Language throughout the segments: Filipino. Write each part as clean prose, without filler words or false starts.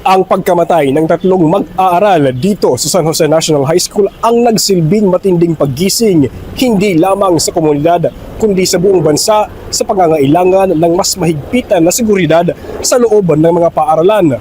Ang pagkamatay ng tatlong mag-aaral dito sa San Jose National High School ang nagsilbing matinding paggising hindi lamang sa komunidad kundi sa buong bansa sa pangangailangan ng mas mahigpitan na seguridad sa loob ng mga paaralan.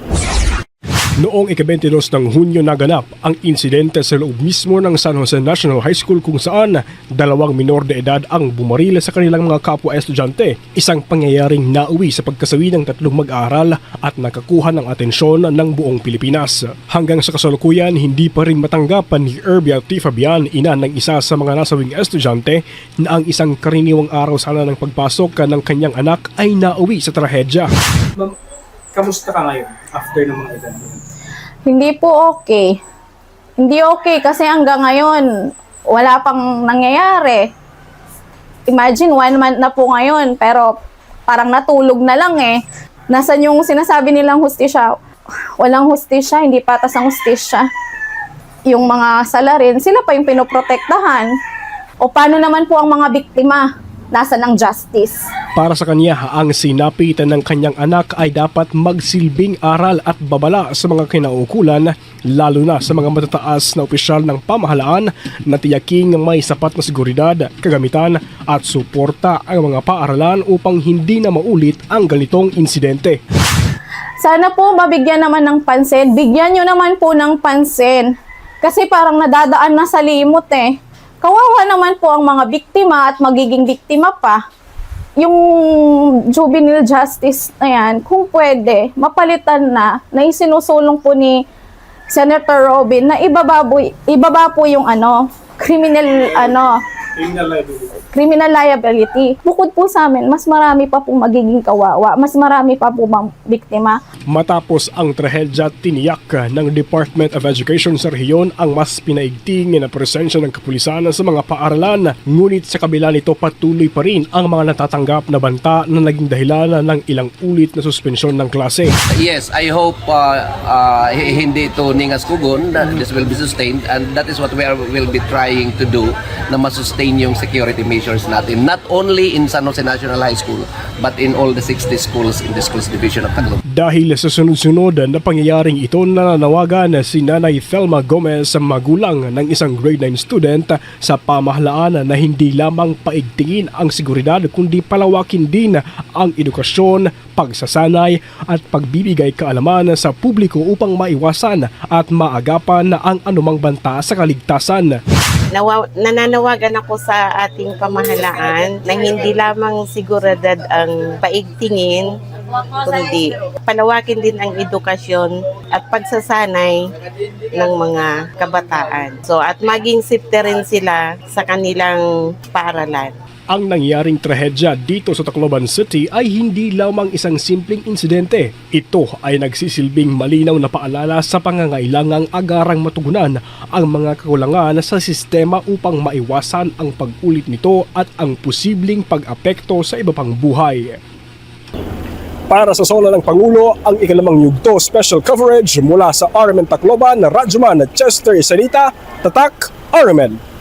Noong ika-22 ng Hunyo naganap ang insidente sa loob mismo ng San Jose National High School kung saan dalawang minor de edad ang bumaril sa kanilang mga kapwa-estudyante, isang pangyayaring nauwi sa pagkasawi ng tatlong mag-aaral at nakakuha ng atensyon ng buong Pilipinas. Hanggang sa kasalukuyan, hindi pa rin matanggapan ni Erbia T. Fabian, ina ng isa sa mga nasawing estudyante, na ang isang karaniwang araw sana ng pagpasok ng kanyang anak ay nauwi sa trahedya. Ma'am, kamusta ka ngayon after ng mga event? Hindi po okay. Hindi okay kasi hanggang ngayon, wala pang nangyayari. Imagine, 1 month na po ngayon, pero parang natulog na lang eh. Nasaan yung sinasabi nilang hustisya? Walang hustisya, hindi patas ang hustisya. Yung mga salarin, sila pa yung pinoprotektahan. O paano naman po ang mga biktima? Nasaan ang justice? Para sa kanya, ang sinapitan ng kanyang anak ay dapat magsilbing aral at babala sa mga kinaukulan, lalo na sa mga matataas na opisyal ng pamahalaan na tiyaking may sapat na seguridad, kagamitan at suporta ang mga paaralan upang hindi na maulit ang ganitong insidente. Sana po mabigyan naman ng pansin. Bigyan nyo naman po ng pansin. Kasi parang nadadaan na sa limot eh. Kawawa naman po ang mga biktima at magiging biktima pa. Yung juvenile justice na yan, kung pwede, mapalitan na isinusulong po ni Senator Robin na ibaba po yung criminal liability. Bukod po sa amin, mas marami pa pong magiging kawawa, mas marami pa po mga biktima. Matapos ang trahedya, tiniyak ng Department of Education sa rehiyon ang mas pinaigting na presensya ng kapulisan sa mga paaralan. Ngunit sa kabila nito, patuloy pa rin ang mga natatanggap na banta na naging dahilan ng ilang ulit na suspensyon ng klase. Yes, I hope hindi ito ningas-kugon, that this will be sustained, and that is what will be trying to do na masustain yung security measures natin, not only in San Jose National High School but in all the 60 schools in the schools division of Tacloban. Dahil sa sunod-sunod na pangyayaring ito, nananawagan si Nanay Thelma Gomez, magulang ng isang grade 9 student, sa pamahalaan na hindi lamang paigtingin ang seguridad kundi palawakin din ang edukasyon, pagsasanay at pagbibigay kaalaman sa publiko upang maiwasan at maagapan ang anumang banta sa kaligtasan. Nananawagan ako sa ating pamahalaan na hindi lamang seguridad ang paigtingin, kundi palawakin din ang edukasyon at pagsasanay ng mga kabataan. So at maging safety rin sila sa kanilang paaralan. Ang nangyaring trahedya dito sa Tacloban City ay hindi lamang isang simpleng insidente. Ito ay nagsisilbing malinaw na paalala sa pangangailangang agarang matugunan ang mga kakulangan sa sistema upang maiwasan ang pag-ulit nito at ang posibleng pag-apekto sa iba pang buhay. Para sa Sona ng Pangulo, ang ikalimang yugto special coverage mula sa RMN Tacloban, Radyoman at Chester Isanita, Tatak, RMN.